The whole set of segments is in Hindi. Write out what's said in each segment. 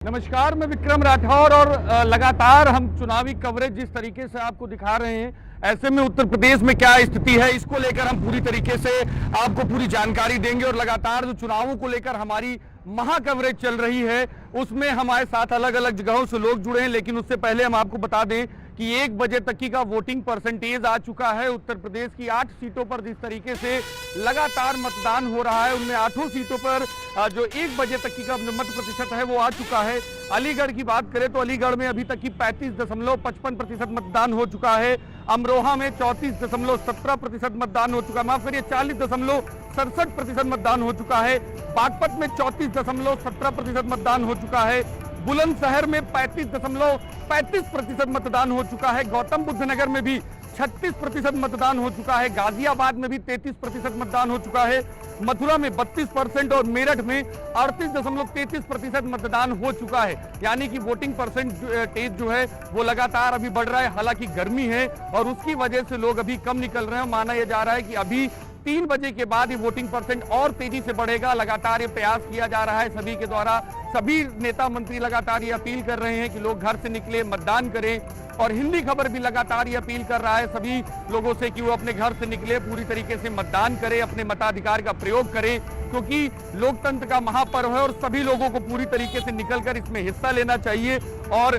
नमस्कार, मैं विक्रम राठौर और लगातार हम चुनावी कवरेज जिस तरीके से आपको दिखा रहे हैं, ऐसे में उत्तर प्रदेश में क्या स्थिति है इसको लेकर हम पूरी तरीके से आपको पूरी जानकारी देंगे। और लगातार जो चुनावों को लेकर हमारी महा कवरेज चल रही है उसमें हमारे साथ अलग अलग जगहों से लोग जुड़े हैं, लेकिन उससे पहले हम आपको बता दें कि 1 बजे तक की का वोटिंग परसेंटेज आ चुका है। उत्तर प्रदेश की 8 सीटों पर जिस तरीके से लगातार मतदान हो रहा है, उनमें 8 सीटों पर जो 1 बजे तक की का मत प्रतिशत है वो आ चुका है। अलीगढ़ की बात करें तो अलीगढ़ में अभी तक की 35.55% मतदान हो चुका है। अमरोहा में 34.17% मतदान हो चुका है, माफ करिए 40.67% मतदान हो चुका है। बागपत में 34.17% मतदान हो चुका है। बुलंदशहर में 35.35% मतदान हो चुका है। गौतम बुद्ध नगर में भी 36% मतदान हो चुका है। गाजियाबाद में भी 33% मतदान हो चुका है। मथुरा में 32% और मेरठ में 38.33% मतदान हो चुका है। यानी कि वोटिंग परसेंटेज जो है वो लगातार अभी बढ़ रहा है। हालांकि गर्मी है और उसकी वजह से लोग अभी कम निकल रहे हैं। माना यह जा रहा है कि अभी 3 बजे के बाद ये वोटिंग परसेंट और तेजी से बढ़ेगा। लगातार ये प्रयास किया जा रहा है सभी के द्वारा। सभी नेता मंत्री लगातार ये अपील कर रहे हैं कि लोग घर से निकले, मतदान करें। और हिंदी खबर भी लगातार ये अपील कर रहा है सभी लोगों से कि वो अपने घर से निकले, पूरी तरीके से मतदान करें, अपने मताधिकार का प्रयोग करें, क्योंकि लोकतंत्र का महापर्व है और सभी लोगों को पूरी तरीके से निकलकर इसमें हिस्सा लेना चाहिए। और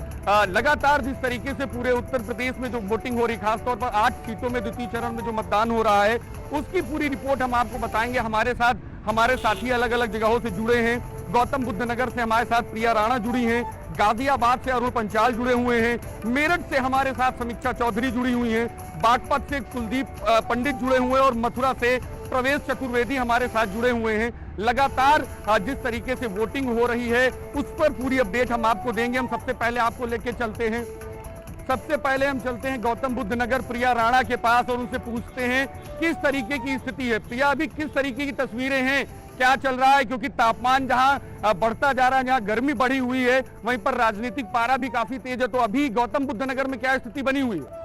लगातार जिस तरीके से पूरे उत्तर प्रदेश में जो वोटिंग हो रही, खासतौर पर 8 सीटों में द्वितीय चरण में जो मतदान हो रहा है, उसकी पूरी रिपोर्ट हम आपको बताएंगे। हमारे साथ हमारे साथी अलग अलग जगहों से जुड़े हैं। गौतम बुद्ध नगर से हमारे साथ प्रिया राणा जुड़ी हैं, गाजियाबाद से अरुण पंचाल जुड़े हुए हैं, मेरठ से हमारे साथ समीक्षा चौधरी जुड़ी हुई हैं, बागपत से कुलदीप पंडित जुड़े हुए हैं और मथुरा से प्रवेश चतुर्वेदी हमारे साथ जुड़े हुए हैं। लगातार जिस तरीके से वोटिंग हो रही है उस पर पूरी अपडेट हम आपको देंगे। हम सबसे पहले आपको लेके चलते हैं, सबसे पहले हम चलते हैं गौतम बुद्ध नगर प्रिया राणा के पास और उनसे पूछते हैं किस तरीके की स्थिति है। प्रिया, अभी किस तरीके की तस्वीरें हैं, क्या चल रहा है? क्योंकि तापमान जहां बढ़ता जा रहा है, जहां गर्मी बढ़ी हुई है, वहीं पर राजनीतिक पारा भी काफी तेज है। तो अभी गौतम बुद्ध नगर में क्या स्थिति बनी हुई है?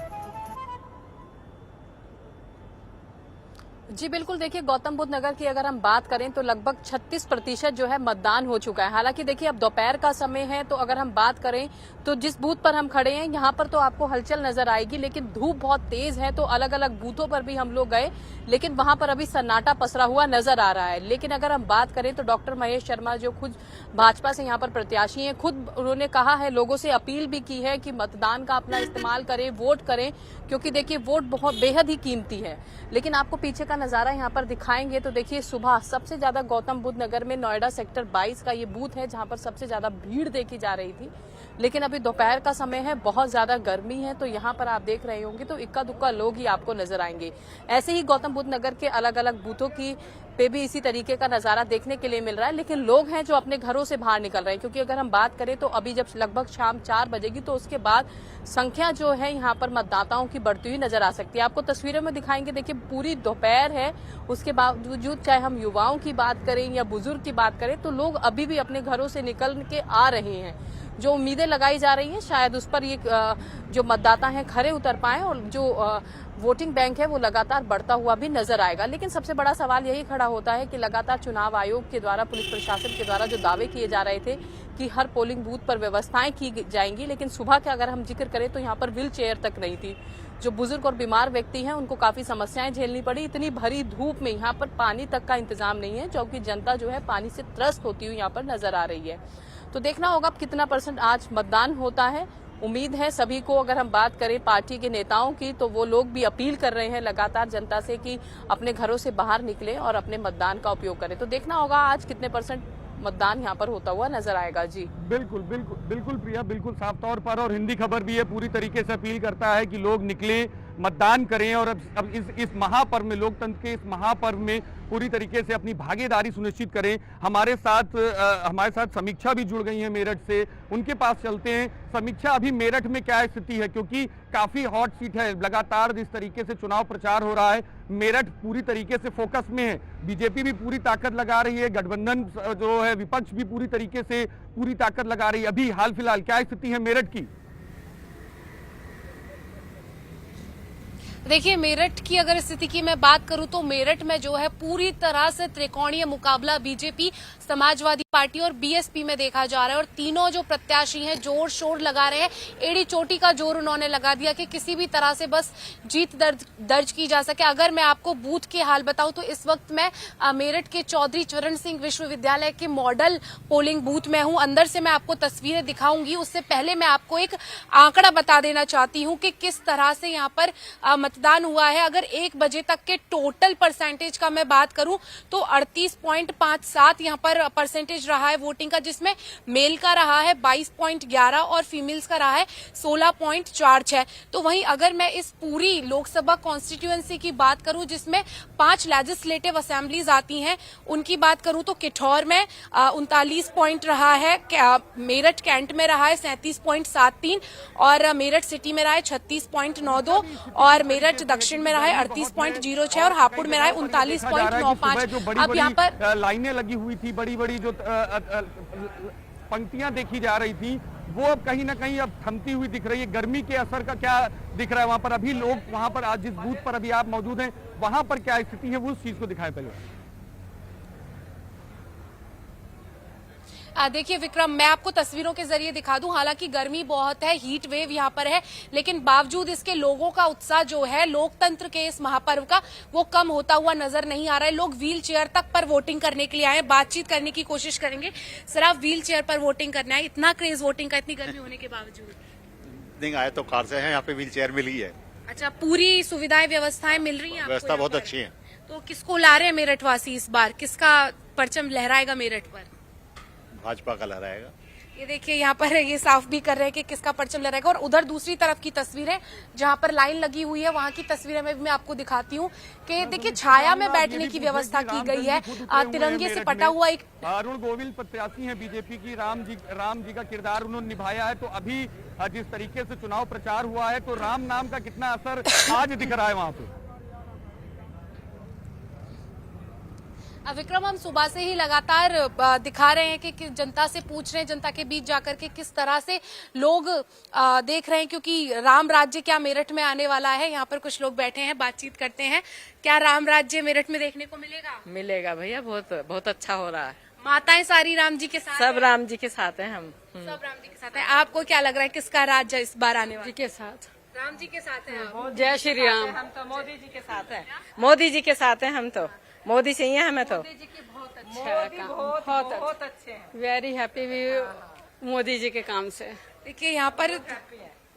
जी बिल्कुल, देखिए गौतम बुद्ध नगर की अगर हम बात करें तो लगभग 36% जो है मतदान हो चुका है। हालांकि देखिए अब दोपहर का समय है, तो अगर हम बात करें तो जिस बूथ पर हम खड़े हैं यहाँ पर तो आपको हलचल नजर आएगी, लेकिन धूप बहुत तेज है। तो अलग अलग बूथों पर भी हम लोग गए, लेकिन वहां पर अभी सन्नाटा पसरा हुआ नजर आ रहा है। लेकिन अगर हम बात करें तो डॉक्टर महेश शर्मा जो खुद भाजपा से यहाँ पर प्रत्याशी हैं, खुद उन्होंने कहा है, लोगों से अपील भी की है कि मतदान का अपना इस्तेमाल करें, वोट करें, क्योंकि देखिए वोट बहुत बेहद ही कीमती है। लेकिन आपको पीछे का नजारा यहाँ पर दिखाएंगे तो देखिए सुबह सबसे ज्यादा गौतम बुद्ध नगर में नोएडा सेक्टर 22 का ये बूथ है जहाँ पर सबसे ज्यादा भीड़ देखी जा रही थी। लेकिन अभी दोपहर का समय है, बहुत ज्यादा गर्मी है, तो यहाँ पर आप देख रहे होंगे तो इक्का दुक्का लोग ही आपको नजर आएंगे। ऐसे ही गौतम बुद्ध नगर के अलग अलग बूथों की पे भी इसी तरीके का नजारा देखने के लिए मिल रहा है। लेकिन लोग हैं जो अपने घरों से बाहर निकल रहे हैं, क्योंकि अगर हम बात करें तो अभी जब लगभग शाम 4 बजेगी तो उसके बाद संख्या जो है यहाँ पर मतदाताओं की बढ़ती हुई नजर आ सकती है। आपको तस्वीरों में दिखाएंगे, देखिए पूरी दोपहर है, उसके बावजूद चाहे हम युवाओं की बात करें या बुजुर्ग की बात करें तो लोग अभी भी अपने घरों से निकल के आ रहे हैं। जो उम्मीदें लगाई जा रही हैं शायद उस पर ये जो मतदाता हैं खरे उतर पाए और जो वोटिंग बैंक है वो लगातार बढ़ता हुआ भी नजर आएगा। लेकिन सबसे बड़ा सवाल यही खड़ा होता है कि लगातार चुनाव आयोग के द्वारा, पुलिस प्रशासन के द्वारा जो दावे किए जा रहे थे कि हर पोलिंग बूथ पर व्यवस्थाएं की जाएंगी, लेकिन सुबह का अगर हम जिक्र करें तो यहाँ पर व्हील चेयर तक नहीं थी। जो बुजुर्ग और बीमार व्यक्ति हैं उनको काफी समस्याएं झेलनी पड़ी। इतनी भरी धूप में यहाँ पर पानी तक का इंतजाम नहीं है, जो कि जनता जो है पानी से त्रस्त होती हुई यहाँ पर नजर आ रही है। तो देखना होगा कितना % आज मतदान होता है। उम्मीद है सभी को, अगर हम बात करें पार्टी के नेताओं की, तो वो लोग भी अपील कर रहे हैं लगातार जनता से कि अपने घरों से बाहर निकले और अपने मतदान का उपयोग करें। तो देखना होगा आज कितने % मतदान यहाँ पर होता हुआ नजर आएगा। जी बिल्कुल बिल्कुल बिल्कुल प्रिया, बिल्कुल साफ तौर पर। और हिंदी खबर भी ये पूरी तरीके से अपील करता है कि लोग निकले, मतदान करें और अब इस महापर्व में, लोकतंत्र के इस महापर्व में पूरी तरीके से अपनी भागीदारी सुनिश्चित करें। हमारे साथ समीक्षा भी जुड़ गई है मेरठ से, उनके पास चलते हैं। समीक्षा, अभी मेरठ में क्या स्थिति है? क्योंकि काफी हॉट सीट है। लगातार जिस तरीके से चुनाव प्रचार हो रहा है, मेरठ पूरी तरीके से फोकस में है। बीजेपी भी पूरी ताकत लगा रही है, गठबंधन जो है विपक्ष भी पूरी तरीके से पूरी ताकत लगा रही है। अभी हाल फिलहाल क्या स्थिति है मेरठ की? देखिए, मेरठ की अगर स्थिति की मैं बात करूं तो मेरठ में जो है पूरी तरह से त्रिकोणीय मुकाबला बीजेपी, समाजवादी पार्टी और बीएसपी में देखा जा रहा है और तीनों जो प्रत्याशी हैं जोर शोर लगा रहे हैं। एड़ी चोटी का जोर उन्होंने लगा दिया कि किसी भी तरह से बस जीत दर्ज की जा सके। अगर मैं आपको बूथ के हाल बताऊं तो इस वक्त मैं मेरठ के चौधरी चरण सिंह विश्वविद्यालय के मॉडल पोलिंग बूथ में हूं। अंदर से मैं आपको तस्वीरें दिखाऊंगी, उससे पहले मैं आपको एक आंकड़ा बता देना चाहती हूं कि किस तरह से यहाँ पर मतदान हुआ है। अगर 1 बजे तक के टोटल परसेंटेज का मैं बात करूं तो 38.57 यहाँ पर परसेंटेज रहा है वोटिंग का, जिसमें मेल का रहा है 22.11 और फीमेल्स का रहा है 16.46। तो वहीं अगर मैं इस पूरी लोकसभा कॉन्स्टिट्यूएंसी की बात करूं जिसमें 5 लेजिस्लेटिव असेंबलीज आती हैं, उनकी बात करूं तो किठौर में 39 पॉइंट रहा है, मेरठ कैंट में रहा है 37.73 और मेरठ सिटी में रहा है 36.92 और मेरठ दक्षिण में रहा है 38.06 और हापुड़ में रहा है 39.95। अब यहाँ पर लाइनें लगी हुई थी, बड़ी बड़ी जो पंक्तियां देखी जा रही थी, वो अब कहीं ना कहीं अब थमती हुई दिख रही है। गर्मी के असर का क्या दिख रहा है वहां पर? अभी लोग वहां पर, आज जिस बूथ पर अभी आप मौजूद हैं, वहां पर क्या स्थिति है, वो उस चीज को दिखाएं पहले। देखिए विक्रम, मैं आपको तस्वीरों के जरिए दिखा दूं, हालांकि गर्मी बहुत है, हीट वेव यहाँ पर है, लेकिन बावजूद इसके लोगों का उत्साह जो है लोकतंत्र के इस महापर्व का, वो कम होता हुआ नजर नहीं आ रहा है। लोग व्हील चेयर तक पर वोटिंग करने के लिए आए, बातचीत करने की कोशिश करेंगे। सर, आप व्हील चेयर पर वोटिंग करने आए, इतना क्रेज वोटिंग का इतनी गर्मी होने के बावजूद? नहीं आए तो कार से हैं, यहाँ पे व्हील चेयर मिली है। अच्छा, पूरी सुविधाएं व्यवस्थाएं मिल रही है? व्यवस्था बहुत अच्छी है। तो किसको ला रहे हैं मेरठ वासी इस बार? किसका परचम लहराएगा मेरठ पर? भाजपा का लहराएगा। ये देखिए, यहाँ पर ये साफ भी कर रहे हैं कि किसका परचम लहराएगा। और उधर दूसरी तरफ की तस्वीरें जहाँ पर लाइन लगी हुई है, वहाँ की तस्वीरें मैं आपको दिखाती हूँ कि देखिए छाया में बैठने की व्यवस्था की गई है। तिरंगे से पटा हुआ एक अरुण गोविल प्रत्याशी हैं बीजेपी की, राम जी का किरदार उन्होंने निभाया है। तो अभी जिस तरीके से चुनाव प्रचार हुआ है, तो राम नाम का कितना असर आज दिख रहा है वहाँ पे? विक्रम, हम सुबह से ही लगातार दिखा रहे हैं कि जनता से पूछ रहे हैं, जनता के बीच जाकर के किस तरह से लोग देख रहे हैं, क्योंकि राम राज्य क्या मेरठ में आने वाला है। यहाँ पर कुछ लोग बैठे हैं, बातचीत करते हैं। क्या राम राज्य मेरठ में देखने को मिलेगा? मिलेगा भैया, बहुत अच्छा हो रहा है। माताएं सारी राम जी के साथ? सब राम जी के साथ हैं हम। सब राम जी के साथ है। आपको क्या लग रहा है, किसका राज्य इस बार आने वाला? जी के साथ। राम जी के साथ है। जय श्री राम। हम तो मोदी जी के साथ हैं। मोदी जी के साथ हैं हम तो। मोदी चाहिए हमें तो। मोदी जी के बहुत अच्छे, बहुत अच्छे हैं। वेरी हैप्पी भी मोदी जी के काम से। देखिए यहाँ पर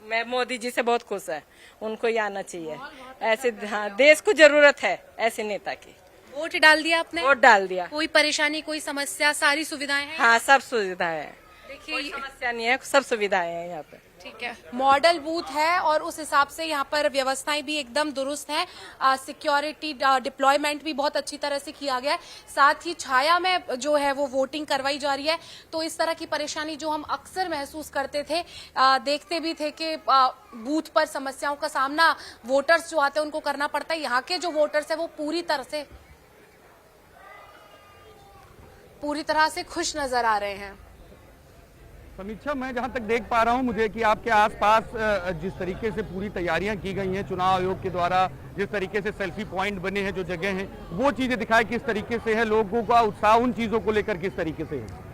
मैं मोदी जी से बहुत खुश है, उनको ही आना चाहिए। ऐसे देश को जरूरत है ऐसे नेता की। वोट डाल दिया आपने? वोट डाल दिया। कोई परेशानी, कोई समस्या? सारी सुविधाएं हैं? हाँ, सब सुविधा है। देखिए, समस्या नहीं है, सब सुविधाएं हैं यहाँ पे। ठीक है, मॉडल बूथ है और उस हिसाब से यहाँ पर व्यवस्थाएं भी एकदम दुरुस्त हैं। सिक्योरिटी डिप्लॉयमेंट भी बहुत अच्छी तरह से किया गया है। साथ ही छाया में जो है वो वोटिंग करवाई जा रही है। तो इस तरह की परेशानी जो हम अक्सर महसूस करते थे, देखते भी थे कि बूथ पर समस्याओं का सामना वोटर्स जो आते हैं उनको करना पड़ता है। यहाँ के जो वोटर्स है वो पूरी तरह से खुश नजर आ रहे हैं। समीक्षा, मैं जहां तक देख पा रहा हूं, मुझे कि आपके आसपास जिस तरीके से पूरी तैयारियां की गई हैं चुनाव आयोग के द्वारा, जिस तरीके से सेल्फी पॉइंट बने हैं, जो जगह हैं, वो चीजें दिखाए किस तरीके से है, लोगों का उत्साह उन चीजों को लेकर किस तरीके से है?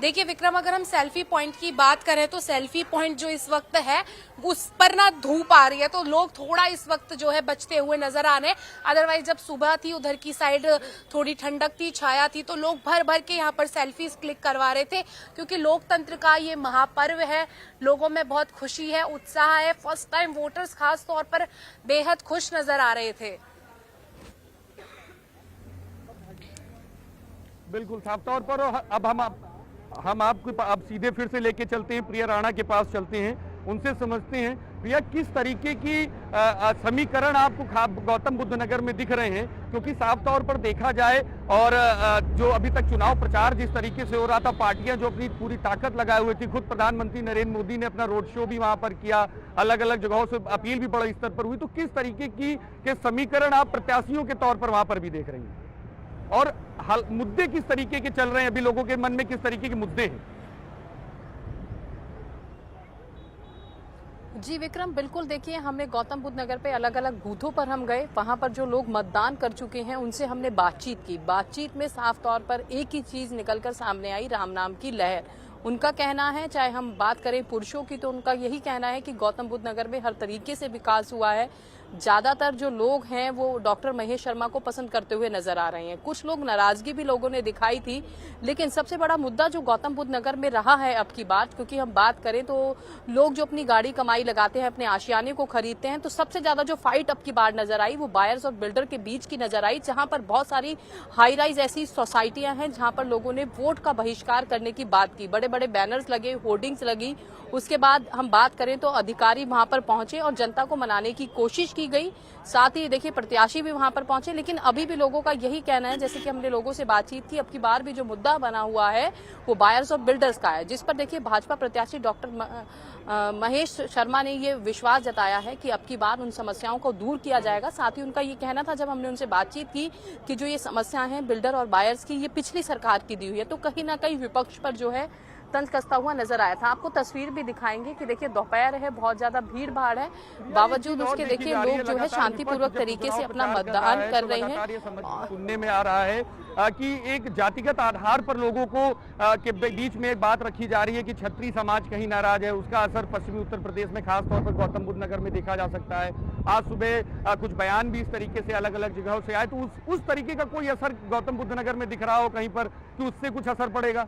देखिए विक्रम, अगर हम सेल्फी पॉइंट की बात करें तो सेल्फी पॉइंट जो इस वक्त है उस पर ना धूप आ रही है, तो लोग थोड़ा इस वक्त जो है बचते हुए नजर आ रहे हैं। अदरवाइज जब सुबह थी उधर की साइड थोड़ी ठंडक थी, छाया थी, तो लोग भर भर के यहाँ पर सेल्फीज क्लिक करवा रहे थे, क्योंकि लोकतंत्र का ये महापर्व है। लोगों में बहुत खुशी है, उत्साह है। फर्स्ट टाइम वोटर्स खास तौर पर बेहद खुश नजर आ रहे थे। बिल्कुल साफ तौर पर। अब हम आपको अब सीधे फिर से लेके चलते हैं, प्रिया राणा के पास चलते हैं, उनसे समझते हैं। प्रिया, किस तरीके की समीकरण आपको गौतम बुद्ध नगर में दिख रहे हैं? क्योंकि साफ तौर पर देखा जाए और जो अभी तक चुनाव प्रचार जिस तरीके से हो रहा था, पार्टियां जो अपनी पूरी ताकत लगाए हुए थी, खुद प्रधानमंत्री नरेंद्र मोदी ने अपना रोड शो भी वहां पर किया, अलग अलग जगहों से अपील भी बड़े स्तर पर हुई, तो किस तरीके के समीकरण आप प्रत्याशियों के तौर पर वहां पर भी देख रही हैं? और मुद्दे किस तरीके के चल रहे हैं अभी, लोगों के मन में किस तरीके के मुद्दे हैं? जी विक्रम, बिल्कुल देखिए, हमने गौतम बुद्ध नगर पे अलग अलग बूथों पर हम गए, वहां पर जो लोग मतदान कर चुके हैं उनसे हमने बातचीत की। बातचीत में साफ तौर पर एक ही चीज निकलकर सामने आई, राम नाम की लहर। उनका कहना है, चाहे हम बात करें पुरुषों की, तो उनका यही कहना है कि गौतम बुद्ध नगर में हर तरीके से विकास हुआ है। ज्यादातर जो लोग हैं वो डॉक्टर महेश शर्मा को पसंद करते हुए नजर आ रहे हैं। कुछ लोग नाराजगी भी लोगों ने दिखाई थी, लेकिन सबसे बड़ा मुद्दा जो गौतम बुद्ध नगर में रहा है अब की बात, क्योंकि हम बात करें तो लोग जो अपनी गाड़ी कमाई लगाते हैं, अपने आशियाने को खरीदते हैं, तो सबसे ज्यादा जो फाइट अब की बार नजर आई वो बायर्स और बिल्डर के बीच की नजर आई, जहां पर बहुत सारी हाई राइज ऐसी सोसाइटियां हैं जहां पर लोगों ने वोट का बहिष्कार करने की बात की। बड़े बड़े बैनर्स लगे, होर्डिंग्स लगी। उसके बाद हम बात करें तो अधिकारी वहां पर पहुंचे और जनता को मनाने की कोशिश की गई। साथ ही देखिए प्रत्याशी भी वहां पर पहुंचे, लेकिन अभी भी लोगों का यही कहना है, जैसे कि हमने लोगों से बातचीत की, अब की बार भी जो मुद्दा बना हुआ है वो बायर्स और बिल्डर्स का है, जिस पर देखिए भाजपा प्रत्याशी डॉक्टर महेश शर्मा ने ये विश्वास जताया है कि अब की बार उन समस्याओं को दूर किया जाएगा। साथ ही उनका ये कहना था, जब हमने उनसे बातचीत की, कि जो ये समस्या है बिल्डर और बायर्स की, ये पिछली सरकार की दी हुई है, तो कहीं ना कहीं विपक्ष पर जो है तंज कसता हुआ नजर आया था। आपको तस्वीर भी दिखाएंगे कि देखिए दोपहर है, बहुत ज्यादा भीड़ भाड़ है, बावजूद उसके देखिए लोग जो है शांतिपूर्वक तरीके से अपना मतदान कर रहे हैं। सुनने में आ रहा है कि एक जातिगत आधार पर लोगों को के बीच में एक बात रखी जा रही है कि क्षत्रिय समाज कहीं नाराज है। उसका असर पश्चिमी उत्तर प्रदेश में खासतौर पर गौतम बुद्ध नगर में देखा जा सकता है। आज सुबह कुछ बयान भी इस तरीके से अलग अलग जगहों से आए, तो उस तरीके का कोई असर गौतम बुद्ध नगर में दिख रहा हो कहीं पर कि उससे कुछ असर पड़ेगा?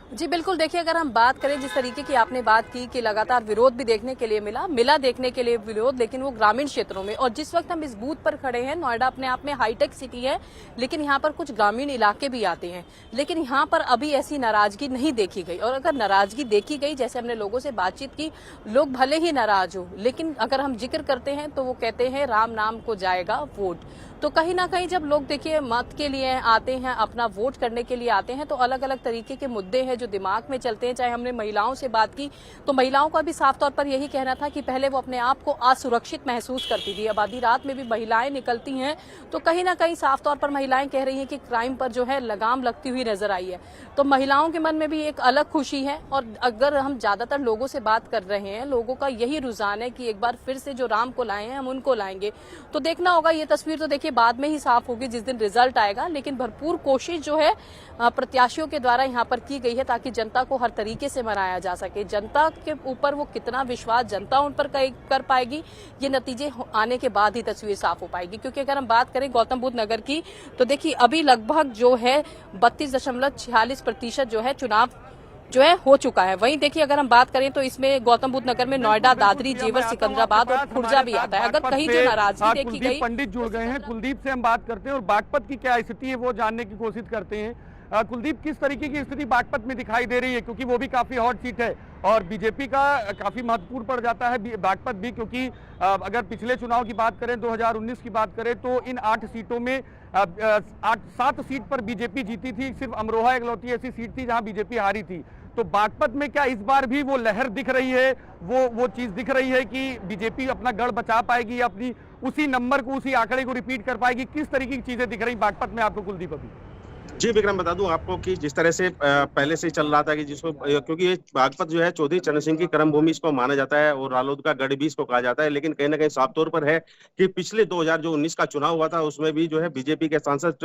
जी बिल्कुल, देखिए अगर हम बात करें, जिस तरीके की आपने बात की कि लगातार विरोध भी देखने के लिए मिला देखने के लिए विरोध, लेकिन वो ग्रामीण क्षेत्रों में। और जिस वक्त हम इस बूथ पर खड़े हैं, नोएडा अपने आप में हाईटेक सिटी है, लेकिन यहाँ पर कुछ ग्रामीण इलाके भी आते हैं, लेकिन यहाँ पर अभी ऐसी नाराजगी नहीं देखी गई। और अगर नाराजगी देखी गई, जैसे हमने लोगों से बातचीत की, लोग भले ही नाराज हो, लेकिन अगर हम जिक्र करते हैं तो वो कहते हैं राम नाम को जाएगा वोट। तो कहीं ना कहीं जब लोग देखिए मत के लिए आते हैं, अपना वोट करने के लिए आते हैं, तो अलग अलग तरीके के मुद्दे हैं जो दिमाग में चलते हैं। चाहे हमने महिलाओं से बात की, तो महिलाओं का भी साफ तौर पर यही कहना था कि पहले वो अपने आप को असुरक्षित महसूस करती थी, अब आधी रात में भी महिलाएं निकलती हैं, तो कहीं ना कहीं साफ तौर पर महिलाएं कह रही हैं कि क्राइम पर जो है लगाम लगती हुई नजर आई है। तो महिलाओं के मन में भी एक अलग खुशी है। और अगर हम ज्यादातर लोगों से बात कर रहे हैं, लोगों का यही रुझान है कि एक बार फिर से जो राम को लाए हैं हम उनको लाएंगे। तो देखना होगा, ये तस्वीर तो देखिए बाद में ही साफ होगी जिस दिन रिजल्ट आएगा, लेकिन भरपूर कोशिश जो है प्रत्याशियों के द्वारा यहाँ पर की गई है, ताकि जनता को हर तरीके से मनाया जा सके। जनता के ऊपर वो कितना विश्वास जनता उन पर कर पाएगी, ये नतीजे आने के बाद ही तस्वीर साफ हो पाएगी। क्योंकि अगर हम बात करें गौतम बुद्ध नगर की, तो देखिए अभी लगभग जो है 32.46% जो है चुनाव जो है हो चुका है। वहीं देखिए अगर हम बात करें तो इसमें गौतम बुद्ध नगर में नोएडा, दादरी, जेवर, सिकंदराबाद और खुर्जा भी आता है। अगर कहीं जो नाराजगी देखी गई, पंडित जुड़ गए हैं, कुलदीप से हम बात करते हैं और बागपत की क्या स्थिति है वो जानने की कोशिश करते हैं। कुलदीप, किस तरीके की स्थिति बागपत में दिखाई दे रही है, क्योंकि वो भी काफी हॉट सीट है और बीजेपी का काफी महत्वपूर्ण पड़ जाता है बागपत भी, क्योंकि अगर पिछले चुनाव की बात करें, 2019 की बात करें, तो इन 8 सीटों में 7 सीट पर बीजेपी जीती थी। सिर्फ अमरोहा इकलौती ऐसी सीट थी जहां बीजेपी हारी थी। तो बागपत में क्या इस बार भी वो लहर दिख रही है, वो चीज दिख रही है कि बीजेपी अपना गढ़ बचा पाएगी, अपनी उसी नंबर को, उसी आंकड़े को रिपीट कर पाएगी? किस तरीके की चीजें दिख रही बागपत में आपको कुलदीप अभी? जी विक्रम, बता दूं आपको कि जिस तरह से पहले से चल रहा था कि जिसको, क्योंकि ये बागपत जो है चौधरी चरण सिंह की कर्म भूमि इसको माना जाता है और रालोद का गढ़ भी इसको कहा जाता है, लेकिन कहीं ना कहीं साफ तौर पर है कि पिछले 2019 का चुनाव हुआ था उसमें भी जो है बीजेपी के सांसद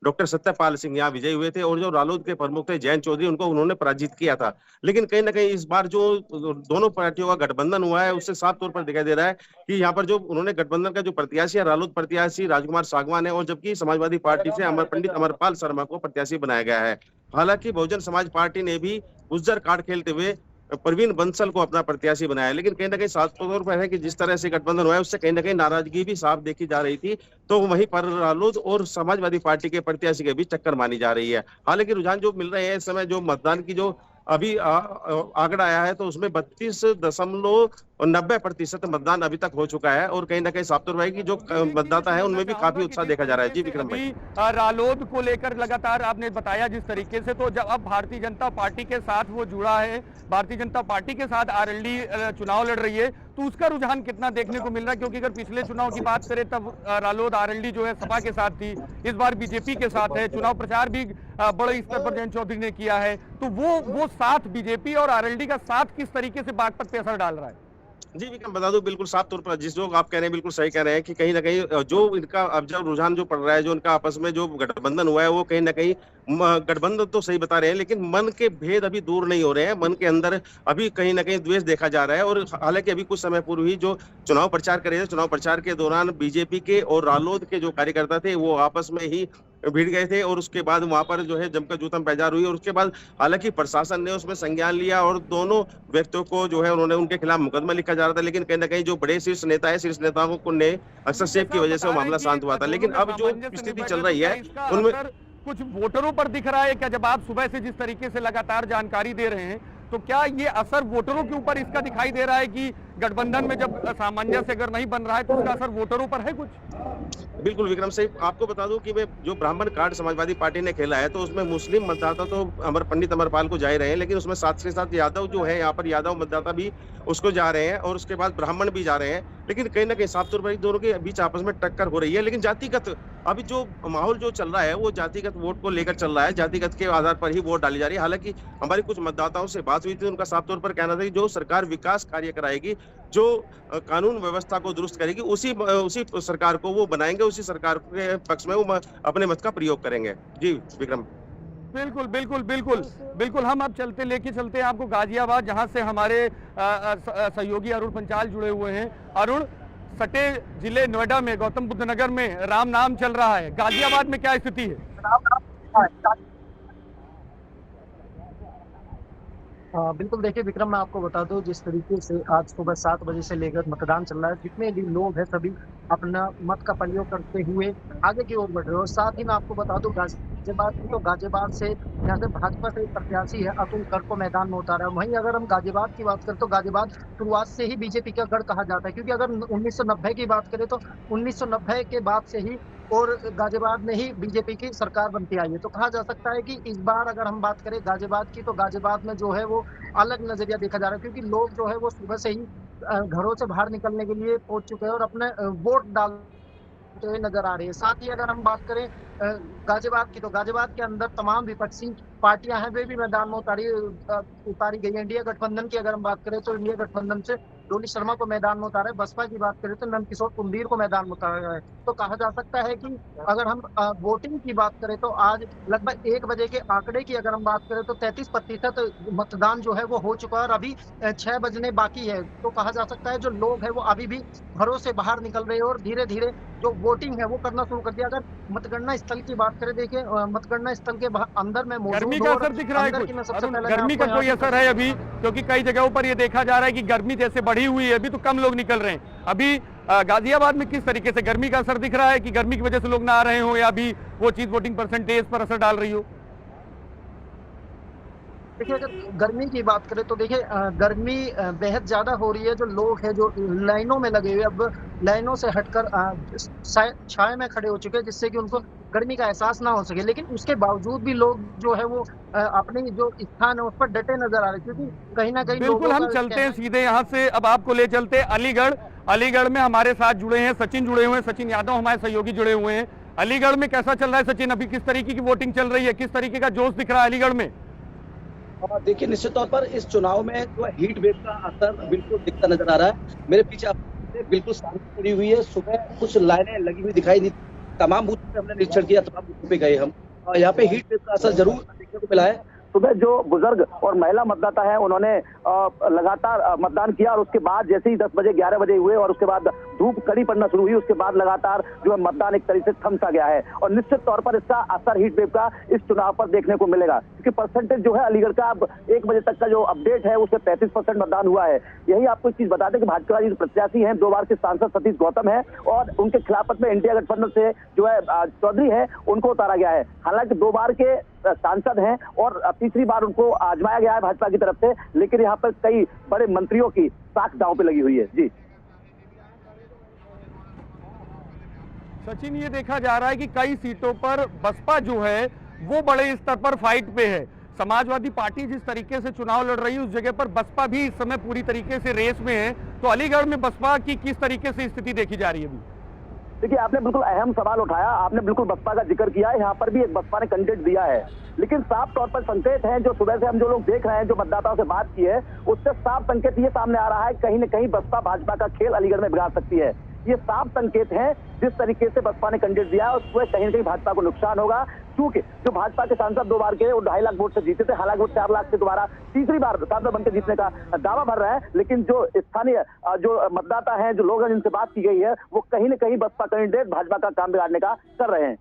डॉक्टर सत्यपाल सिंह यहाँ विजयी हुए थे और जो रालोद के प्रमुख थे जयंत चौधरी, उनको उन्होंने पराजित किया था। लेकिन कहीं ना कहीं इस बार जो दोनों पार्टियों का गठबंधन हुआ है उससे साफ तौर पर दिखाई दे रहा है कि यहाँ पर जो उन्होंने गठबंधन का जो प्रत्याशी है, रालोद प्रत्याशी राजकुमार सागवान है और जबकि समाजवादी पार्टी से पंडित अमरपाल शर्मा को प्रत्याशी बनाया गया है। हालांकि बहुजन समाज पार्टी ने भी गुज्जर कार्ड खेलते हुए प्रवीण बंसल को अपना प्रत्याशी बनाया, लेकिन कहीं ना कहीं साफ तौर पर है कि जिस तरह से गठबंधन हुआ है उससे कहीं ना कहीं नाराजगी भी साफ देखी जा रही थी। तो वहीं पर रालोद और समाजवादी पार्टी के प्रत्याशी के बीच टक्कर मानी जा रही है। हालांकि रुझान जो मिल रहे हैं इस समय, जो मतदान की जो अभी आंकड़ा आया है, तो उसमें 32.90% मतदान अभी तक हो चुका है और कहीं ना कहीं साफ तौर पर कि जो मतदाता है उनमें भी काफी उत्साह देखा जा रहा है। जी विक्रम भाई, रालोद को लेकर लगातार आपने बताया जिस तरीके से, तो जब अब भारतीय जनता पार्टी के साथ वो जुड़ा है, भारतीय जनता पार्टी के साथ आरएलडी चुनाव लड़ रही है, तो उसका रुझान कितना देखने को मिल रहा है? क्योंकि अगर पिछले चुनाव की बात करें तब रालोद आरएलडी जो है सपा के साथ थी, इस बार बीजेपी के साथ है, चुनाव प्रचार भी बड़े स्तर पर जयंत चौधरी ने किया है, तो वो साथ बीजेपी और आरएलडी का साथ किस तरीके से बागपत पे असर डाल रहा है? जी विक्रम, बता दूं बिल्कुल साफ तौर पर जिस जो आप कह रहे हैं बिल्कुल सही कह रहे हैं कि कहीं ना कहीं जो इनका अब जो रुझान जो पड़ रहा है, जो इनका आपस में जो गठबंधन हुआ है, वो कहीं ना कहीं गठबंधन तो सही बता रहे हैं, लेकिन मन के भेद अभी दूर नहीं हो रहे हैं। मन के अंदर अभी कहीं ना कहीं द्वेष देखा जा रहा है। और हालांकि अभी कुछ समय पूर्व ही जो चुनाव प्रचार करे थे, चुनाव प्रचार के दौरान बीजेपी के और रालोद के जो कार्यकर्ता थे वो आपस में ही भिड़ गए थे और उसके बाद वहां पर जो है जमकर जूतम पैजार हुई। और उसके बाद हालांकि प्रशासन ने उसमें संज्ञान लिया और दोनों व्यक्तियों को जो है उन्होंने उनके खिलाफ मुकदमा लिखा जा रहा था, लेकिन कहीं ना कहीं जो बड़े शीर्ष नेता है, शीर्ष नेताओं को ने हस्तक्षेप की वजह से वो मामला शांत हुआ था। लेकिन अब जो स्थिति चल रही है उनमें कुछ वोटरों पर दिख रहा है क्या? जब आप सुबह से जिस तरीके से लगातार जानकारी दे रहे हैं, तो क्या ये असर वोटरों के ऊपर इसका दिखाई दे रहा है कि गठबंधन में जब सामंजस्य अगर नहीं बन रहा है तो उसका असर वोटरों पर है कुछ? बिल्कुल विक्रम सही, आपको बता दूं कि मैं जो ब्राह्मण कार्ड समाजवादी पार्टी ने खेला है तो उसमें मुस्लिम मतदाता तो पंडित अमरपाल को जा ही रहे हैं, लेकिन उसमें साथ के साथ यादव जो है यहाँ पर यादव मतदाता भी उसको जा रहे हैं और उसके बाद ब्राह्मण भी जा रहे हैं। लेकिन कहीं ना कहीं साफ तौर पर दोनों के बीच आपस में टक्कर हो रही है। लेकिन जातिगत अभी जो माहौल जो चल रहा है वो जातिगत वोट को लेकर चल रहा है, जातिगत के आधार पर ही वोट डाली जा रही है। हालांकि हमारी कुछ मतदाताओं से बात हुई थी, उनका साफ तौर पर कहना था कि जो सरकार विकास कार्य कराएगी, जो कानून व्यवस्था को दुरुस्त करेगी, उसी सरकार को वो बनाएंगे, उसी सरकार के पक्ष में वो अपने मत का प्रयोग करेंगे। जी विक्रम, बिल्कुल बिल्कुल बिल्कुल बिल्कुल। हम अब लेके चलते हैं आपको गाजियाबाद, जहां से हमारे सहयोगी अरुण पंचाल जुड़े हुए हैं। अरुण, सटे जिले नोएडा में गौतम बुद्ध नगर में राम नाम चल रहा है, गाजियाबाद में क्या स्थिति है? बिल्कुल देखिए विक्रम, मैं आपको बता दूं जिस तरीके से आज सुबह 7 बजे से लेकर मतदान चल रहा है, जितने भी लोग हैं सभी अपना मत का प्रयोग करते हुए आगे की ओर बढ़ रहे हैं। और साथ ही मैं आपको बता दूं गाजियाबाद से यहाँ से भाजपा से प्रत्याशी है अतुल कर को मैदान में उतारा है। वहीं अगर हम गाजियाबाद की बात करें तो गाजियाबाद शुरुआत से ही बीजेपी का गढ़ कहा जाता है, क्योंकि अगर 1990 की बात करें तो 1990 के बाद से ही और गाजियाबाद में ही बीजेपी की सरकार बनती आई है। तो कहा जा सकता है कि इस बार अगर हम बात करें गाजियाबाद की, तो गाजियाबाद में जो है वो अलग नजरिया देखा जा रहा है, क्योंकि लोग जो है वो सुबह से ही घरों से बाहर निकलने के लिए पहुंच चुके हैं और अपने वोट डालते हुए नजर आ रहे हैं। साथ ही अगर हम बात करें गाजियाबाद की, तो गाजियाबाद के अंदर तमाम विपक्षी पार्टियां हैं, वे भी मैदान में उतारी गई है। इंडिया गठबंधन की अगर हम बात करें तो इंडिया गठबंधन से डोली शर्मा को मैदान में उतारा है। बसपा की बात करें तो नंदकिशोर कुंदीर को मैदान में उतारा गया है। तो कहा जा सकता है कि अगर हम वोटिंग की बात करें तो आज लगभग 1 बजे के आंकड़े की अगर हम बात करें तो 33% मतदान जो है वो हो चुका है और अभी 6 बजने बाकी है। तो कहा जा सकता है जो लोग हैं वो अभी भी घरों से बाहर निकल रहे हैं और धीरे धीरे जो वोटिंग है वो करना शुरू कर दिया। अगर मतगणना स्थल की बात करें, देखिए मतगणना स्थल के अंदर में गर्मी का असर दिख रहा है कुछ? गर्मी का कोई असर है अभी? क्योंकि कई जगहों पर ये देखा जा रहा है कि गर्मी जैसे बढ़ी हुई है, अभी तो कम लोग निकल रहे हैं। अभी गाजियाबाद में किस तरीके से गर्मी का असर दिख रहा है कि गर्मी की वजह से लोग ना आ रहे हो या अभी वो चीज वोटिंग परसेंटेज पर असर डाल रही हो? देखिए अगर गर्मी की बात करें तो देखिए गर्मी बेहद ज्यादा हो रही है। जो लोग हैं जो लाइनों में लगे हुए अब लाइनों से हटकर छाया में खड़े हो चुके हैं, जिससे कि उनको गर्मी का एहसास ना हो सके। लेकिन उसके बावजूद भी लोग जो है वो अपने जो स्थान है उस पर डटे नजर आ रहे हैं, क्योंकि कहीं ना कहीं बिल्कुल। हम चलते हैं सीधे यहाँ से, अब आपको ले चलते हैं अलीगढ़। अलीगढ़ में हमारे साथ जुड़े हैं सचिन, जुड़े हुए हैं सचिन यादव, हमारे सहयोगी जुड़े हुए हैं। अलीगढ़ में कैसा चल रहा है सचिन? अभी किस तरीके की वोटिंग चल रही है, किस तरीके का जोश दिख रहा है अलीगढ़ में? देखिए निश्चित तौर पर इस चुनाव में जो हीट वेव का असर बिल्कुल दिखता नजर आ रहा है। मेरे पीछे बिल्कुल शांति पड़ी हुई है। सुबह कुछ लाइनें लगी हुई दिखाई दी, तमाम बूथ पे हमने निरीक्षण किया, तमाम बूथों पे गए हम और यहाँ पे हीट वेव का असर जरूर देखने को मिला है। सुबह जो बुजुर्ग और महिला मतदाता है उन्होंने लगातार मतदान किया और उसके बाद जैसे ही 10 बजे 11 बजे हुए और उसके बाद धूप कड़ी पड़ना शुरू हुई, उसके बाद लगातार जो है मतदान एक तरीके से थम सा गया है। और निश्चित तौर पर इसका असर हीट वेव का इस चुनाव पर देखने को मिलेगा, क्योंकि परसेंटेज जो है अलीगढ़ का अब 1 बजे तक का जो अपडेट है उससे 35% मतदान हुआ है। यही आपको एक चीज बता दें कि भाजपा के प्रत्याशी हैं 2 बार के सांसद सतीश गौतम है और उनके खिलाफत में इंडिया गठबंधन से जो है चौधरी है उनको उतारा गया है। हालांकि 2 बार के सांसद हैं और तीसरी बार उनको आजमाया गया है भाजपा की तरफ से, लेकिन यहाँ पर कई बड़े मंत्रियों की साख दांव पे लगी हुई है। जी सचिन, ये देखा जा रहा है कि कई सीटों पर बसपा जो है वो बड़े स्तर पर फाइट पे है। समाजवादी पार्टी जिस तरीके से चुनाव लड़ रही है उस जगह पर बसपा भी इस समय पूरी तरीके से रेस में है, तो अलीगढ़ में बसपा की किस तरीके से स्थिति देखी जा रही है अभी? देखिए, आपने बिल्कुल अहम सवाल उठाया, आपने बिल्कुल बसपा का जिक्र किया है। यहाँ पर भी एक बसपा ने कैंडिडेट दिया है, लेकिन साफ तौर पर संकेत हैं, जो सुबह से हम जो लोग देख रहे हैं, जो मतदाताओं से बात की है, उससे साफ संकेत ये सामने आ रहा है, कहीं न कहीं बसपा भाजपा का खेल अलीगढ़ में बिगाड़ सकती है। ये साफ संकेत है, जिस तरीके से बसपा ने कैंडिडेट दिया है उसमें कहीं न कहीं भाजपा को नुकसान होगा, क्योंकि जो भाजपा के सांसद 2 बार के वो 2.5 लाख वोट से जीते थे, हालांकि वो 4 लाख से दोबारा तीसरी बार सांसद बनकर जीतने का दावा भर रहे हैं, लेकिन जो स्थानीय जो मतदाता हैं, जो लोग हैं जिनसे बात की गई है, वो कहीं न कहीं बसपा कैंडिडेट भाजपा का काम बिगाड़ने का कर रहे हैं।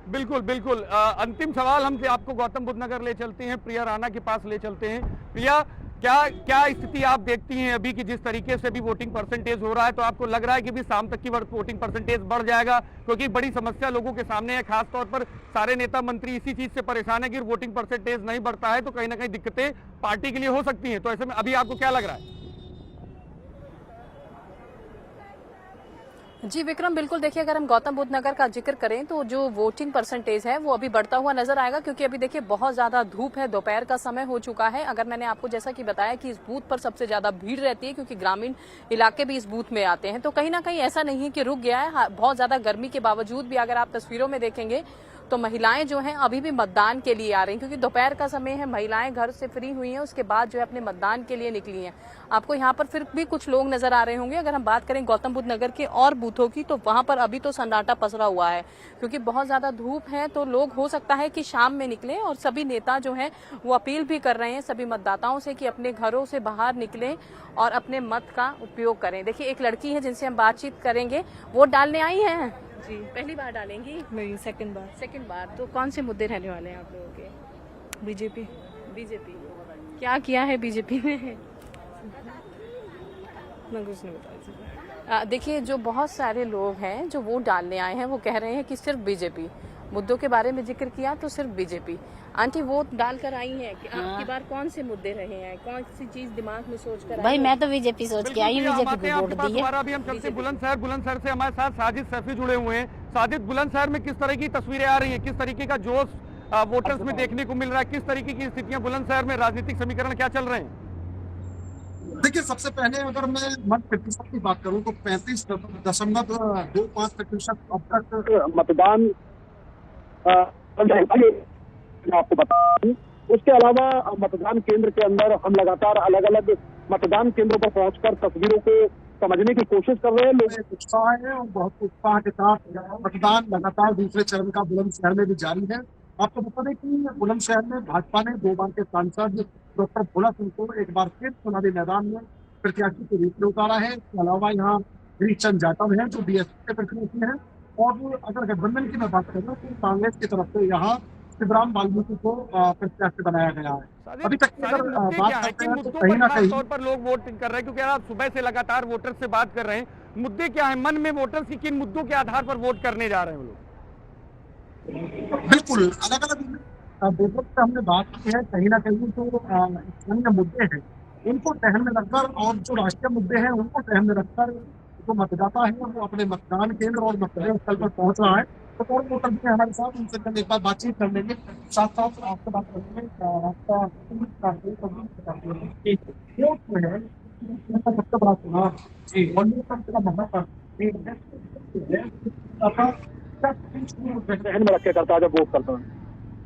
बिल्कुल बिल्कुल। अंतिम सवाल हम आपको गौतम बुद्ध नगर ले चलते हैं, प्रिया राणा के पास ले चलते हैं। प्रिया, क्या स्थिति आप देखती हैं अभी कि जिस तरीके से भी वोटिंग परसेंटेज हो रहा है, तो आपको लग रहा है कि भी शाम तक की वोटिंग परसेंटेज बढ़ जाएगा? क्योंकि बड़ी समस्या लोगों के सामने है, खासतौर पर सारे नेता मंत्री इसी चीज से परेशान है कि वोटिंग परसेंटेज नहीं बढ़ता है तो कहीं ना कहीं दिक्कतें पार्टी के लिए हो सकती हैं। तो ऐसे में अभी आपको क्या लग रहा है? जी विक्रम, बिल्कुल देखिए, अगर हम गौतम बुद्ध नगर का जिक्र करें तो जो वोटिंग परसेंटेज है वो अभी बढ़ता हुआ नजर आएगा, क्योंकि अभी देखिए बहुत ज्यादा धूप है, दोपहर का समय हो चुका है। अगर मैंने आपको जैसा कि बताया कि इस बूथ पर सबसे ज्यादा भीड़ रहती है, क्योंकि ग्रामीण इलाके भी इस बूथ में आते हैं, तो कहीं ना कहीं ऐसा नहीं है कि रुक गया है। बहुत ज्यादा गर्मी के बावजूद भी अगर आप तस्वीरों में देखेंगे तो महिलाएं जो हैं अभी भी मतदान के लिए आ रही हैं, क्योंकि दोपहर का समय है, महिलाएं घर से फ्री हुई हैं, उसके बाद जो है अपने मतदान के लिए निकली हैं। आपको यहाँ पर फिर भी कुछ लोग नजर आ रहे होंगे। अगर हम बात करें गौतम बुद्ध नगर के और बूथों की, तो वहां पर अभी तो सन्नाटा पसरा हुआ है, क्योंकि बहुत ज्यादा धूप है, तो लोग हो सकता है कि शाम में निकलें। और सभी नेता जो हैं वो अपील भी कर रहे हैं सभी मतदाताओं से कि अपने घरों से बाहर निकलें और अपने मत का उपयोग करें। देखिए, एक लड़की है जिनसे हम बातचीत करेंगे, वोट डालने आई है जी, पहली बार डालेंगी? नहीं, सेकंड बार। तो कौन से मुद्दे रहने वाले हैं आप लोगों के? बीजेपी। क्या किया है बीजेपी ने? मैं कुछ नहीं बता। देखिए, जो बहुत सारे लोग हैं जो वोट डालने आए हैं वो कह रहे हैं कि सिर्फ बीजेपी, मुद्दों के बारे में जिक्र किया तो सिर्फ बीजेपी। आंटी, वोट डालकर आई हैं कि आपकी बार कौन से मुद्दे रहे हैं, कौन सी चीज दिमाग में सोच कर? भाई मैं तो बीजेपी सोच के आई, बीजेपी को वोट दी है। अभी हम चलते बुलंदशहर से हमारे साथ साजिद सैफी जुड़े हुए हैं। साजिद, बुलंदशहर में किस तरह की तस्वीरें आ रही हैं, किस तरीके का जोश वोटर्स में देखने को मिल रहा है, किस तरीके की स्थितियां बुलंदशहर में, राजनीतिक समीकरण क्या चल रहे हैं? देखिए, सबसे पहले अगर मैं मत प्रतिशत की बात करूं तो 35.25% अब तक मतदान आपको बता दूं। उसके अलावा मतदान केंद्र के अंदर हम लगातार अलग अलग मतदान केंद्रों पर पहुंचकर तस्वीरों को समझने की कोशिश कर रहे हैं। लोग उत्साह है और बहुत उत्साह के साथ मतदान लगातार दूसरे चरण का बुलंदशहर में भी जारी है। आपको बता दें कि बुलंदशहर में भाजपा ने 2 बार के सांसद डॉक्टर भोला सिंह को एक बार फिर चुनावी मैदान में प्रत्याशी के रूप में उतारा है। इसके अलावा यहाँ गिरीशचंद जाटव है जो बीएसपी के प्रत्याशी है। और अगर गठबंधन की मैं बात करूँ तो कांग्रेस की तरफ से यहाँ शिवराम वाल्मीकि को प्रत्याशी बनाया गया है। अभी तक की अगर बात करते हैं तो कहीं ना कहीं तौर पर लोग वोट कर रहे हैं, क्योंकि आप सुबह से लगातार वोटर्स से बात कर रहे हैं, मुद्दे क्या है मन में, वोटर्स की किन मुद्दों के आधार पर वोट करने जा रहे हैं लोग? बिल्कुल अलग अलग मुद्दों से हमने बात की है। कहीं ना कहीं जो स्थानीय मुद्दे हैं उनको ध्यान में रखकर और जो राष्ट्रीय मुद्दे हैं उनको ध्यान में रखकर जो मतदाता है वो अपने मतदान केंद्र और मतदान स्थल पर पहुंच रहा है। तो और वोटर भी हमारे साथ, उनसे कल एक बार बातचीत कर लेंगे, साथ साथ आपसे बात करेंगे आपका सबसे बड़ा चुनाव जी और ध्यान में रखे करता है जब वोट करता है।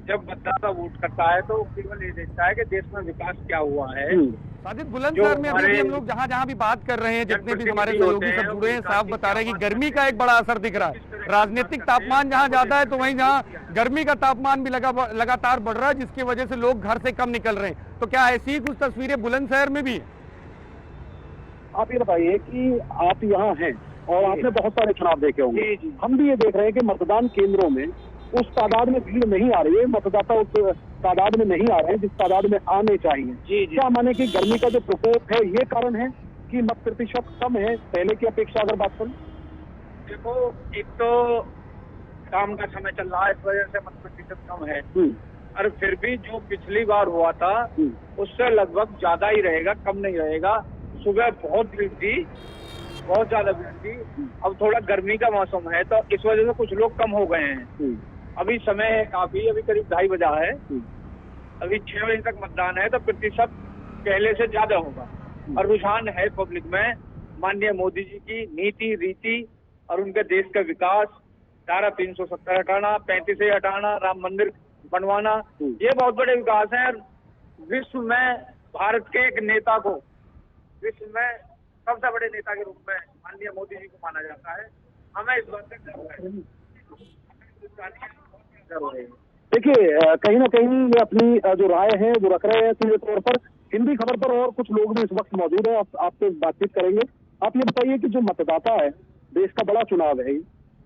जब मतदाता वोट करता है तो केवल ये देखता है कि देश में विकास क्या हुआ है। साजिद, बुलंदशहर में अभी हम लोग जहाँ भी बात कर रहे हैं, जितने भी हमारे सहयोगी सब जुड़े हैं, साफ बता रहे हैं कि गर्मी का एक बड़ा असर दिख रहा है। राजनीतिक तापमान जहाँ ज्यादा है तो वहीं जहाँ गर्मी का तापमान भी लगातार बढ़ रहा है, जिसकी वजह से लोग घर से कम निकल रहे हैं। तो क्या ऐसी ही कुछ तस्वीरें बुलंदशहर में भी है? आप ये बताइए कि आप यहाँ हैं और आपने बहुत सारे चुनाव देखे होंगे, हम भी ये देख रहे हैं कि मतदान केंद्रों में उस तादाद में भीड़ नहीं आ रही है, मतदाता उस तादाद में नहीं आ रहे हैं जिस तादाद में आने चाहिए। क्या माने कि गर्मी का जो प्रकोप है ये कारण है कि मत प्रतिशत कम है पहले की अपेक्षा? अगर बात करूं, देखो, एक तो काम का समय चल रहा है, इस वजह से मत प्रतिशत कम है, और फिर भी जो पिछली बार हुआ था उससे लगभग ज्यादा ही रहेगा, कम नहीं रहेगा। सुबह बहुत भीड़ थी बहुत ज्यादा भीड़ थी। अब थोड़ा गर्मी का मौसम है तो इस वजह से कुछ लोग कम हो गए हैं। अभी समय है काफी, अभी करीब 2:30 बजा है। अभी 6 बजे तक मतदान है तो प्रतिशत पहले से ज्यादा होगा और रुझान है पब्लिक में माननीय मोदी जी की नीति रीति और उनके देश का विकास, धारा 370 हटाना, 35A हटाना, राम मंदिर बनवाना, ये बहुत बड़े विकास हैं। विश्व में भारत के एक नेता को विश्व में सबसे बड़े नेता के रूप में माननीय मोदी जी को माना जाता है। हमें इस बात का गर्व है। देखिए कहीं ना कहीं ये अपनी जो राय है वो रख रहे हैं सीधे तौर पर। हिंदी खबर पर और कुछ लोग भी इस वक्त मौजूद है, आपसे बातचीत करेंगे। आप ये बताइए कि जो मतदाता है, देश का बड़ा चुनाव है,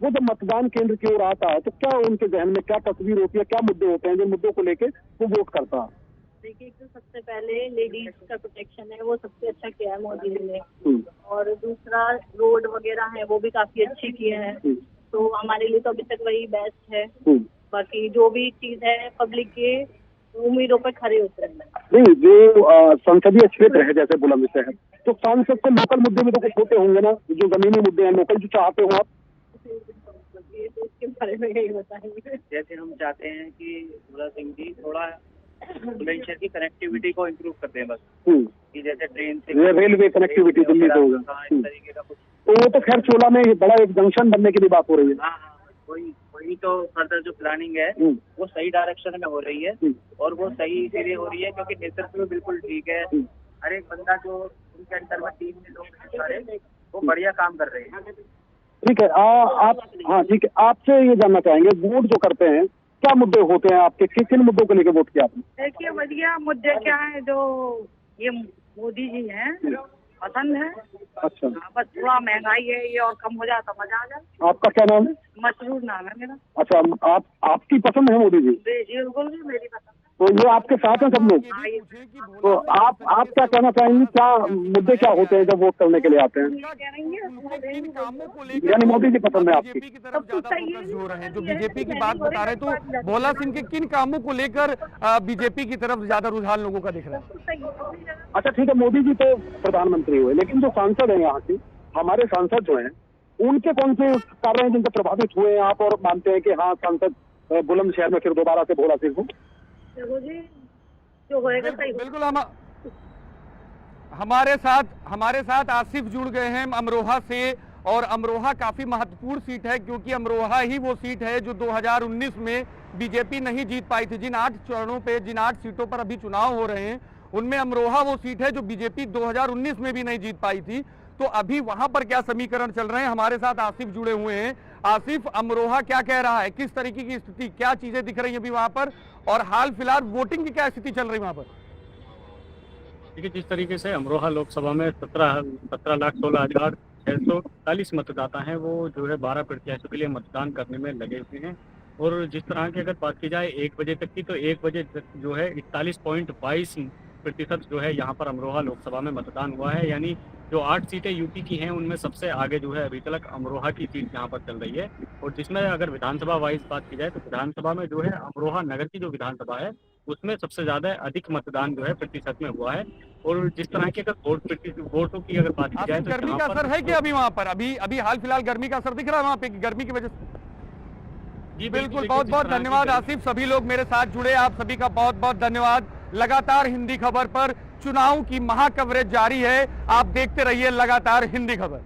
वो जब मतदान केंद्र की ओर आता है तो क्या उनके जहन में क्या तस्वीर होती है, क्या मुद्दे होते हैं जिन मुद्दों को लेके वो वोट करता है? देखिए, तो सबसे पहले लेडीज का प्रोटेक्शन है वो सबसे अच्छा किया है मोदी जी ने, और दूसरा रोड वगैरह है वो भी काफी अच्छी किए हैं, तो हमारे लिए तो अभी तक वही बेस्ट है। बाकी जो भी चीज है पब्लिक के उम्मीदों पर खड़े उतरे हैं। नहीं, जो संसदीय क्षेत्र है जैसे बुलंदशहर, तो सांसद को लोकल मुद्दे में तो कुछ होते होंगे ना, जो जमीनी मुद्दे हैं लोकल जो चाहते हो आप? ये तो उसके बारे में यही बताएंगे। जैसे हम चाहते हैं कि भोला सिंह जी थोड़ा बुलंदशहर की कनेक्टिविटी को इम्प्रूव करते हैं, बस कि जैसे ट्रेन से रेलवे कनेक्टिविटी दिल्ली से होगा, इस तरीके का कुछ। तो वो तो खैर चोला में बड़ा एक जंक्शन बनने की भी बात हो रही है। हाँ, वही तो फर्दर जो प्लानिंग है वो सही डायरेक्शन में हो रही है और वो सही इसीलिए हो रही है क्योंकि नेतृत्व बिल्कुल ठीक है। हर एक बंदा जो उनके अंडर में टीम में लोग सारे वो बढ़िया काम कर रहे हैं। ठीक है, आप हाँ ठीक है, आपसे ये जानना चाहेंगे वोट जो करते हैं क्या मुद्दे होते हैं आपके, किन मुद्दों को लेकर वोट किया आपने? देखिए, बढ़िया मुद्दे क्या है, जो ये मोदी जी हैं पसंद है। अच्छा, बस थोड़ा महंगाई है, ये और कम हो जाए तो मजा आ जाए। आपका क्या नाम है? मसरूर नाम है मेरा। अच्छा, आपकी पसंद है मोदी जी? बिल्कुल भी मेरी पसंद। तो ये आपके साथ हैं सब लोग? तो आप क्या कहना चाहेंगे, क्या मुद्दे क्या होते हैं जब वोट करने के लिए आते हैं? यानी मोदी जी पसंद है आपकी? जो रहे हैं, जो बीजेपी की बात बता रहे, तो भोला सिंह के किन कामों को लेकर बीजेपी की तरफ ज्यादा रुझान लोगों का दिख रहा है? अच्छा ठीक है, मोदी जी तो प्रधानमंत्री हुए, लेकिन जो सांसद हैं यहाँ के, हमारे सांसद जो हैं, उनके कौन से कार्य हैं जिनसे प्रभावित हुए हैं आप और मानते हैं कि हाँ सांसद बुलंदशहर में फिर दोबारा से भोला सिंह को? देखो जी, जो होएगा सही। बिल्कुल, हमारे साथ आसिफ जुड़ गए हैं अमरोहा से, और अमरोहा काफी महत्वपूर्ण सीट है क्योंकि अमरोहा ही वो सीट है जो 2019 में बीजेपी नहीं जीत पाई थी। जिन 8 चरणों पे, जिन 8 सीटों पर अभी चुनाव हो रहे हैं, उनमें अमरोहा वो सीट है जो बीजेपी 2019 में भी नहीं जीत पाई थी। तो अभी वहां पर क्या समीकरण चल रहे हैं, हमारे साथ आसिफ जुड़े हुए हैं। आसिफ, अमरोहा क्या कह रहा है, किस तरीके की स्थिति, क्या चीजें दिख रही है अभी वहां पर, और हाल फिलहाल वोटिंग की क्या स्थिति चल रही है वहां पर? देखिए, जिस तरीके से अमरोहा लोकसभा में 17,16,640 मतदाता हैं, वो जो है 12 प्रत्याशियों के लिए मतदान करने में लगे हुए हैं। और जिस तरह की अगर बात की जाए 1 बजे तक की, तो 1 बजे तक जो है 41.22% जो है यहाँ पर अमरोहा लोकसभा में मतदान हुआ है। यानी जो 8 सीटें यूपी की हैं उनमें सबसे आगे जो है अभी तक अमरोहा की सीट यहाँ पर चल रही है। और जिसमें अगर विधानसभा वाइज बात की जाए तो विधानसभा में जो है अमरोहा नगर की जो विधानसभा है उसमें सबसे ज्यादा अधिक मतदान जो है प्रतिशत में हुआ है। और जिस तरह के अगर वोटों की अगर बात की जाए तो गर्मी का असर है कि अभी वहाँ पर अभी हाल फिलहाल गर्मी का असर दिख रहा है वहाँ पे, गर्मी की वजह से? जी बिल्कुल, बहुत बहुत धन्यवाद आसिफ। सभी लोग मेरे साथ जुड़े, आप सभी का बहुत बहुत धन्यवाद। लगातार हिंदी खबर पर चुनाव की महा कवरेज जारी है, आप देखते रहिए लगातार हिंदी खबर।